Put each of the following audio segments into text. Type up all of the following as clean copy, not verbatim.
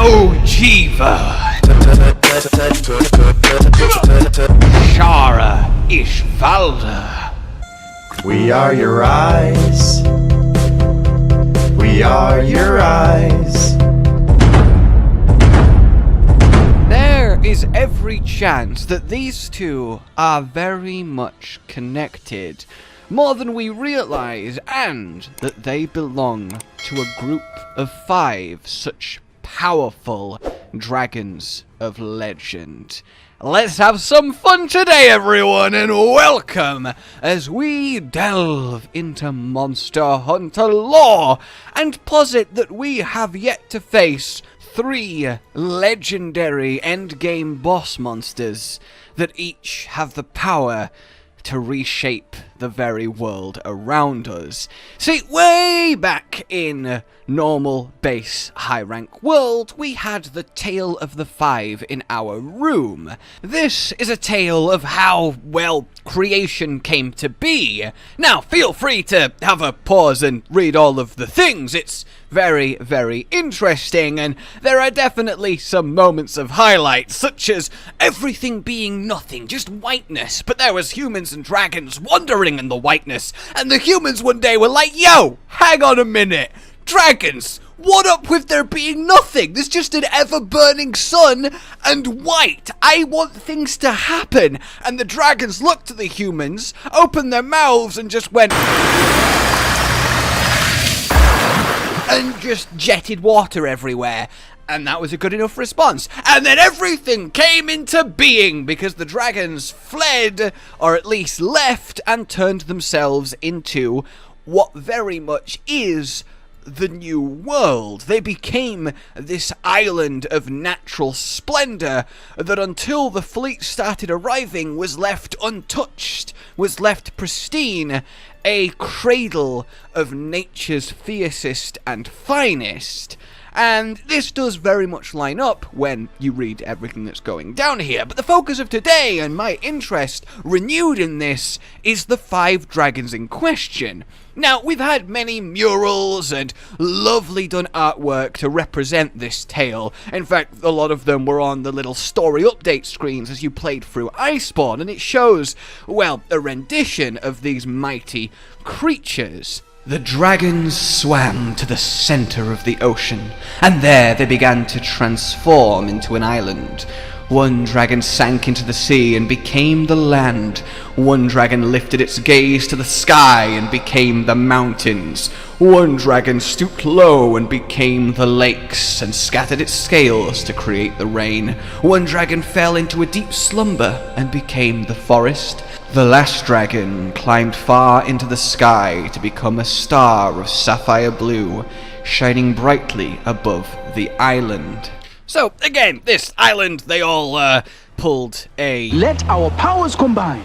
Xeno'jiiva, Shara, Ishvalda. We are your eyes. We are your eyes. There is every chance that these two are very much connected, more than we realize, and that they belong to a group of 5 such powerful dragons of legend. Let's have some fun today, everyone, and welcome as we delve into Monster Hunter lore and posit that we have yet to face 3 legendary endgame boss monsters that each have the power to reshape the very world around us. See, way back in normal base high rank world, we had the tale of the 5 in our room. This is a tale of how, well, creation came to be. Now, feel free to have a pause and read all of the things. It's very, very interesting, and there are definitely some moments of highlights, such as everything being nothing, just whiteness, but there was humans and dragons wandering in the whiteness, and the humans one day were like, yo, hang on a minute, dragons, what up with there being nothing? There's just an ever-burning sun and white. I want things to happen. And the dragons looked at the humans, opened their mouths, and just went and just jetted water everywhere. And that was a good enough response. And then everything came into being because the dragons fled, or at least left, and turned themselves into what very much is the new world. They became this island of natural splendor that until the fleet started arriving was left untouched, was left pristine, a cradle of nature's fiercest and finest. And this does very much line up when you read everything that's going down here. But the focus of today, and my interest renewed in this, is the 5 dragons in question. Now, we've had many murals and lovely done artwork to represent this tale. In fact, a lot of them were on the little story update screens as you played through Iceborne, and it shows, well, a rendition of these mighty creatures. The dragons swam to the center of the ocean, and there they began to transform into an island. One dragon sank into the sea and became the land. One dragon lifted its gaze to the sky and became the mountains. One dragon stooped low and became the lakes and scattered its scales to create the rain. One dragon fell into a deep slumber and became the forest. The last dragon climbed far into the sky to become a star of sapphire blue, shining brightly above the island. So, again, this island, they all, pulled a "Let our powers combine."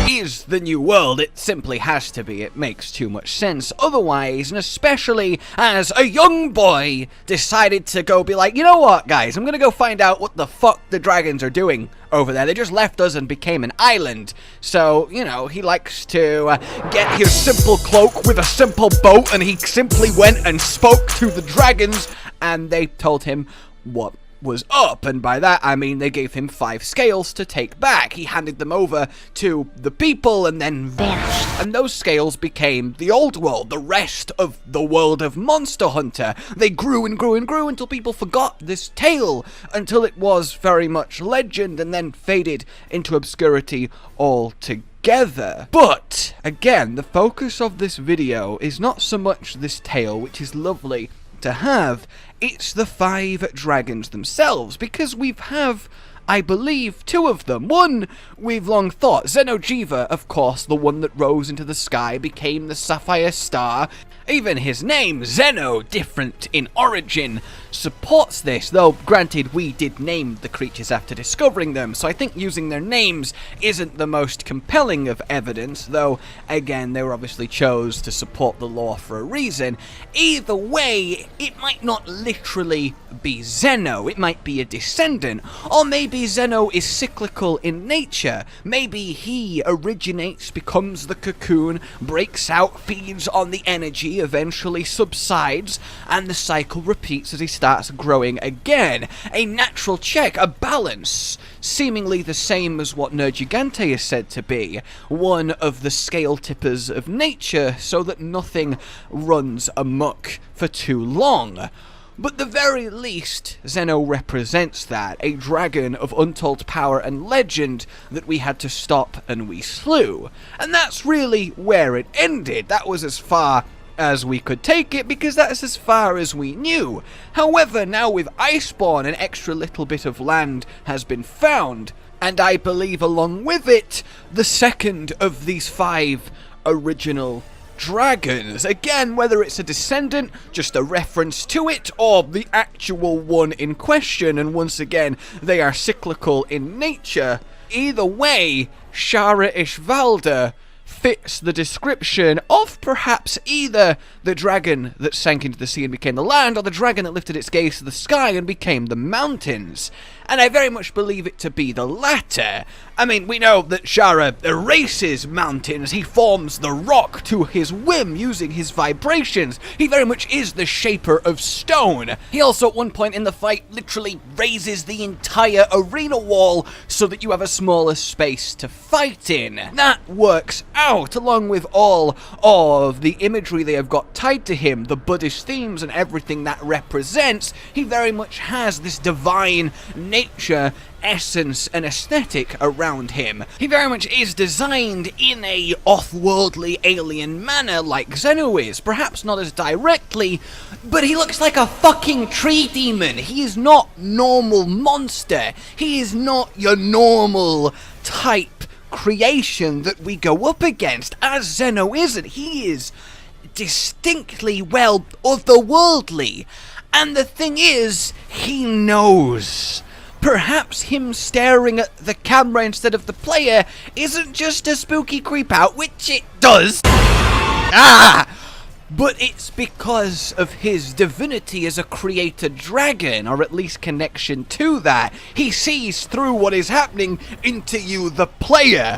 Is the new world. It simply has to be. It makes too much sense otherwise, and especially as a young boy decided to go be like, you know what, guys, I'm gonna go find out what the fuck the dragons are doing over there. They just left us and became an island. So, you know, he likes to get his simple cloak with a simple boat, and he simply went and spoke to the dragons, and they told him what was up, and by that I mean they gave him 5 scales to take back. He handed them over to the people and then vanished, and those scales became the old world, the rest of the world of Monster Hunter. They grew and grew and grew until people forgot this tale, until it was very much legend and then faded into obscurity altogether. But again, the focus of this video is not so much this tale, which is lovely to have, it's the 5 dragons themselves, because we have, I believe, 2 of them. One we've long thought, Xeno'jiiva, of course, the one that rose into the sky, became the sapphire star. Even his name, Zeno, different in origin, supports this, though granted we did name the creatures after discovering them, so I think using their names isn't the most compelling of evidence, though again they were obviously chose to support the lore for a reason. Either way, it might not literally be Zeno, it might be a descendant, or maybe maybe Zeno is cyclical in nature. Maybe he originates, becomes the cocoon, breaks out, feeds on the energy, eventually subsides, and the cycle repeats as he starts growing again. A natural check, a balance, seemingly the same as what Nergigante is said to be, one of the scale tippers of nature, so that nothing runs amok for too long. But the very least, Zeno represents that, a dragon of untold power and legend that we had to stop and we slew. And that's really where it ended. That was as far as we could take it, because that's as far as we knew. However, now with Iceborne, an extra little bit of land has been found, and I believe along with it, the second of these 5 original dragons. Again, whether it's a descendant, just a reference to it, or the actual one in question, and once again, they are cyclical in nature. Either way, Shara Ishvalda fits the description of perhaps either the dragon that sank into the sea and became the land, or the dragon that lifted its gaze to the sky and became the mountains. And I very much believe it to be the latter. I mean, we know that Shara erases mountains. He forms the rock to his whim using his vibrations. He very much is the shaper of stone. He also at one point in the fight literally raises the entire arena wall so that you have a smaller space to fight in. That works out, along with all of the imagery they have got tied to him, the Buddhist themes and everything that represents. He very much has this divine nature, essence and aesthetic around him. He very much is designed in a off-worldly alien manner like Zeno is, perhaps not as directly, but he looks like a fucking tree demon. He is not normal monster. He is not your normal type creation that we go up against, as Zeno isn't. He is distinctly, well, otherworldly. And the thing is, he knows. Perhaps him staring at the camera instead of the player isn't just a spooky creep out, which it does. But it's because of his divinity as a creator dragon, or at least connection to that. He sees through what is happening into you, the player.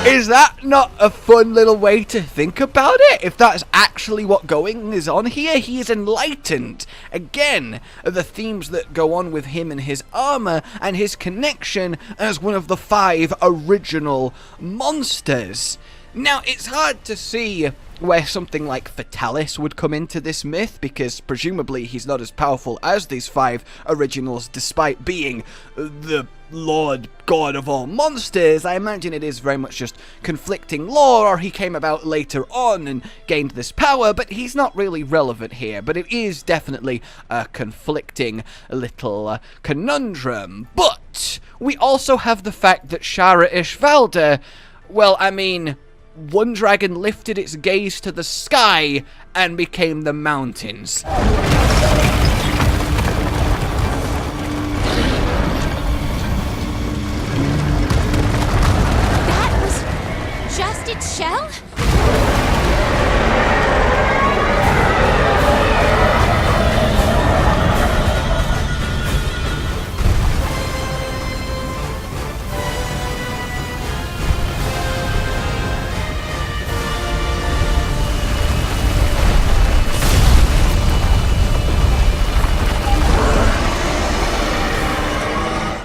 Is that not a fun little way to think about it? If that's actually what is on here, he is enlightened. Again, the themes that go on with him and his armor and his connection as one of the 5 original monsters. Now, it's hard to see where something like Fatalis would come into this myth, because presumably he's not as powerful as these 5 originals, despite being the Lord God of all monsters. I imagine it is very much just conflicting lore, or he came about later on and gained this power, but he's not really relevant here. But it is definitely a conflicting little conundrum. But we also have the fact that Shara Ishvalda, well, I mean, one dragon lifted its gaze to the sky and became the mountains. That was just its shell?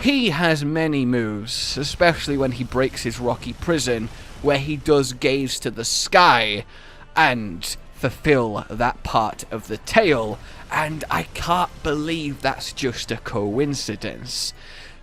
He has many moves, especially when he breaks his rocky prison, where he does gaze to the sky and fulfill that part of the tale, and I can't believe that's just a coincidence.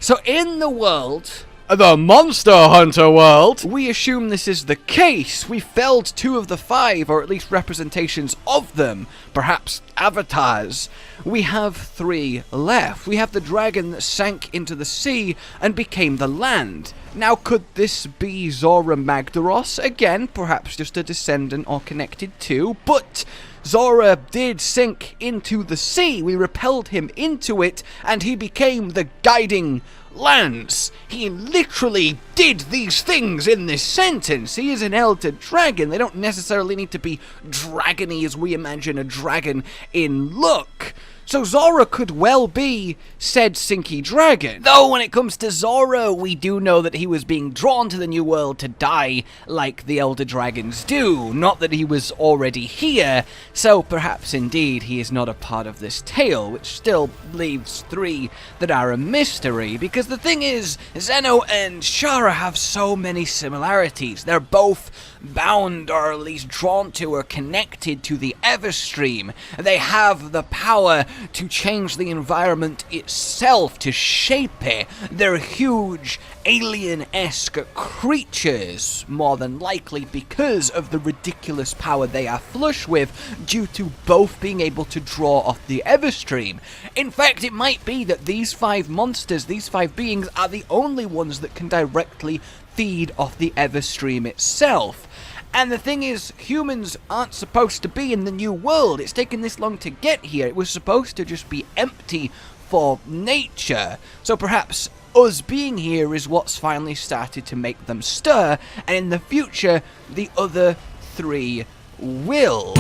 So in the world, the Monster Hunter world, we assume this is the case. We felled 2 of the 5, or at least representations of them, perhaps avatars. We have 3 left. We have the dragon that sank into the sea and became the land. Now, could this be Zora Magdaros? Again, perhaps just a descendant or connected to, but Zora did sink into the sea. We repelled him into it, and he became the guiding lands. He literally did these things in this sentence. He is an elder dragon. They don't necessarily need to be dragony as we imagine a dragon in look. So Zora could well be said Sinky Dragon. Though when it comes to Zora, we do know that he was being drawn to the New World to die like the Elder Dragons do, not that he was already here, so perhaps indeed he is not a part of this tale, which still leaves 3 that are a mystery, because the thing is, Zeno and Shara have so many similarities. They're both bound, or at least drawn to or connected to the Everstream. They have the power to change the environment itself, to shape it. They're huge, alien-esque creatures, more than likely because of the ridiculous power they are flush with, due to both being able to draw off the Everstream. In fact, it might be that these 5 monsters, these 5 beings, are the only ones that can directly feed off the Everstream itself. And the thing is, humans aren't supposed to be in the New World. It's taken this long to get here. It was supposed to just be empty for nature. So perhaps us being here is what's finally started to make them stir, and in the future, the other 3 will.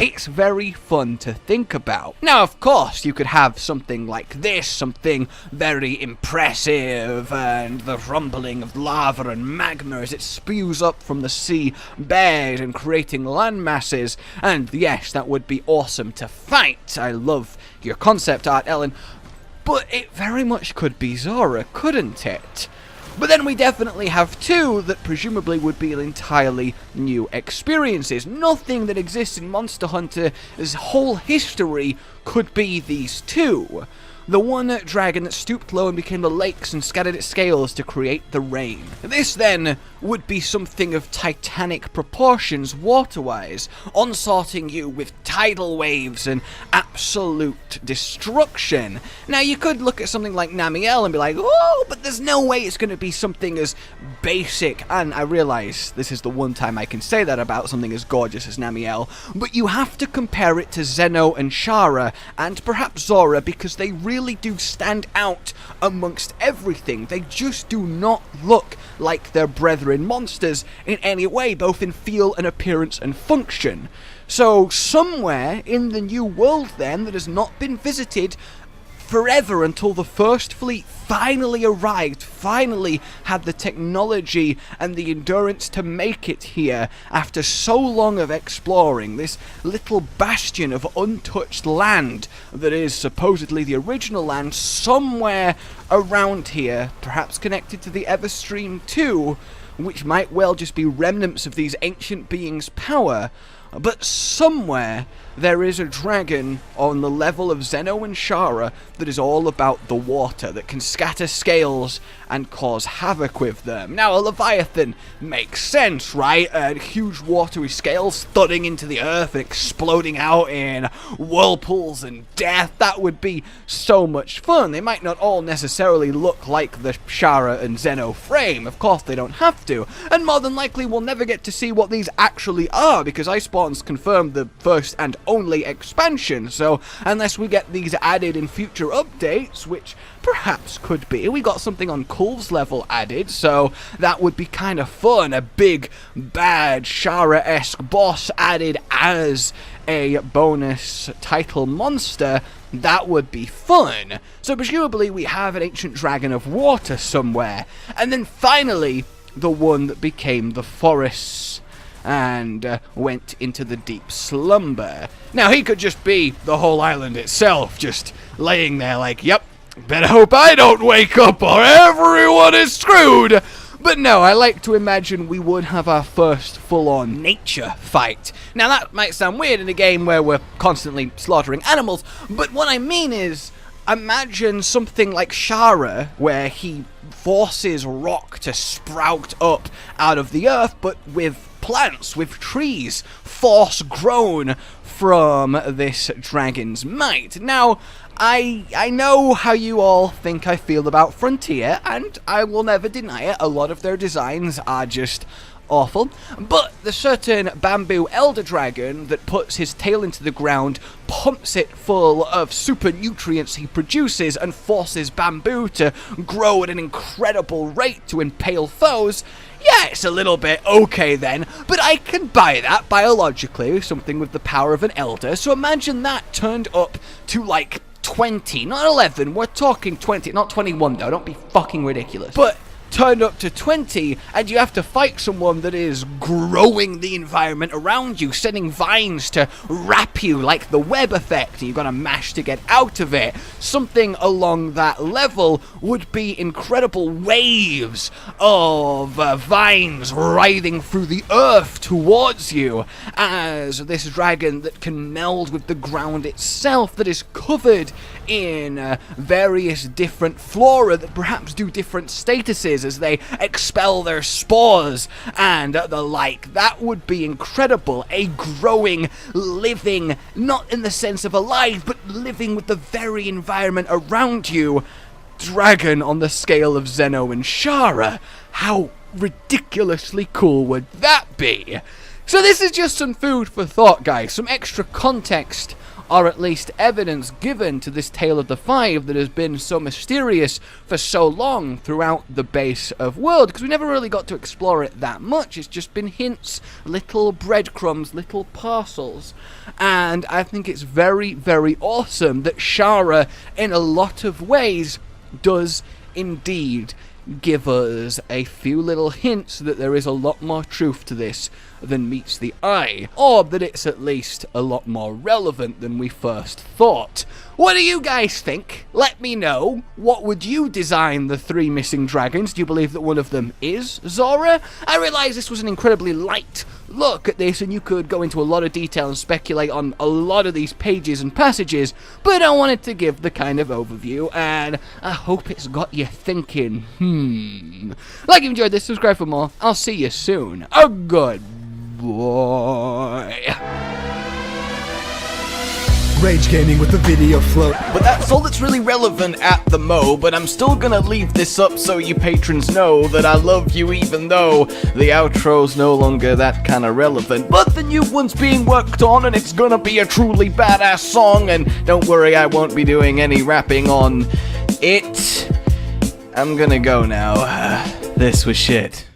It's very fun to think about. Now, of course, you could have something like this, something very impressive, and the rumbling of lava and magma as it spews up from the sea bed and creating land masses, and yes, that would be awesome to fight. I love your concept art, Ellen, but it very much could be Zora, couldn't it? But then we definitely have 2 that presumably would be entirely new experiences. Nothing that exists in Monster Hunter's whole history could be these 2. The one dragon that stooped low and became the lakes and scattered its scales to create the rain. This then would be something of titanic proportions water-wise, onslaughting you with tidal waves and absolute destruction. Now you could look at something like Namiel and be like, oh, but there's no way it's going to be something as basic, and I realize this is the one time I can say that about something as gorgeous as Namiel, but you have to compare it to Zeno and Shara, and perhaps Zora, because they really do stand out amongst everything. They just do not look like their brethren monsters in any way, both in feel and appearance and function. So somewhere in the New World then that has not been visited forever until the first fleet finally arrived, finally had the technology and the endurance to make it here after so long of exploring this little bastion of untouched land that is supposedly the original land, somewhere around here, perhaps connected to the Everstream too, which might well just be remnants of these ancient beings' power. But somewhere there is a dragon on the level of Zeno and Shara that is all about the water, that can scatter scales and cause havoc with them. Now, a Leviathan makes sense, right? Huge watery scales thudding into the earth and exploding out in whirlpools and death. That would be so much fun. They might not all necessarily look like the Shara and Zeno frame. Of course, they don't have to. And more than likely, we'll never get to see what these actually are, because Iceborne's confirmed the first and only expansion. So, unless we get these added in future updates, which perhaps could be, we got something on Kulv's level added, so that would be kind of fun. A big, bad, Shara-esque boss added as a bonus title monster. That would be fun. So presumably we have an ancient dragon of water somewhere. And then finally, the one that became the forests and went into the deep slumber. Now, he could just be the whole island itself, just laying there like, yep, better hope I don't wake up or everyone is screwed. But no, I like to imagine we would have our first full-on nature fight. Now, that might sound weird in a game where we're constantly slaughtering animals, but what I mean is, imagine something like Shara, where he forces rock to sprout up out of the earth, but with plants, with trees, force grown from this dragon's might. Now, I know how you all think I feel about Frontier, and I will never deny it. A lot of their designs are just awful. But the certain bamboo elder dragon that puts his tail into the ground, pumps it full of super nutrients he produces, and forces bamboo to grow at an incredible rate to impale foes, yeah, it's a little bit okay then, but I can buy that biologically, something with the power of an elder. So imagine that turned up to like 20, not 11, we're talking 20, not 21 though, don't be fucking ridiculous. But turned up to 20, and you have to fight someone that is growing the environment around you, sending vines to wrap you like the web effect, and you've got to mash to get out of it. Something along that level would be incredible waves of vines writhing through the earth towards you, as this dragon that can meld with the ground itself, that is covered in various different flora that perhaps do different statuses as they expel their spores and the like. That would be incredible. A growing, living, not in the sense of alive, but living with the very environment around you, dragon on the scale of Zeno and Shara. How ridiculously cool would that be? So this is just some food for thought, guys. Some extra context, or at least evidence given to this Tale of the Five that has been so mysterious for so long throughout the base of world, because we never really got to explore it that much. It's just been hints, little breadcrumbs, little parcels, and I think it's very, very awesome that Shara, in a lot of ways, does indeed give us a few little hints that there is a lot more truth to this than meets the eye, or that it's at least a lot more relevant than we first thought. What do you guys think? Let me know. What would you design the 3 missing dragons? Do you believe that one of them is Zora? I realise this was an incredibly light look at this, and you could go into a lot of detail and speculate on a lot of these pages and passages, but I wanted to give the kind of overview, and I hope it's got you thinking. Like you enjoyed this, subscribe for more. I'll see you soon. A good boy. Rage Gaming with the video float. But that's all that's really relevant at the mo, but I'm still gonna leave this up so you patrons know that I love you, even though the outro's no longer that kind of relevant. But the new one's being worked on, and it's gonna be a truly badass song, and don't worry, I won't be doing any rapping on it. I'm gonna go now. This was shit.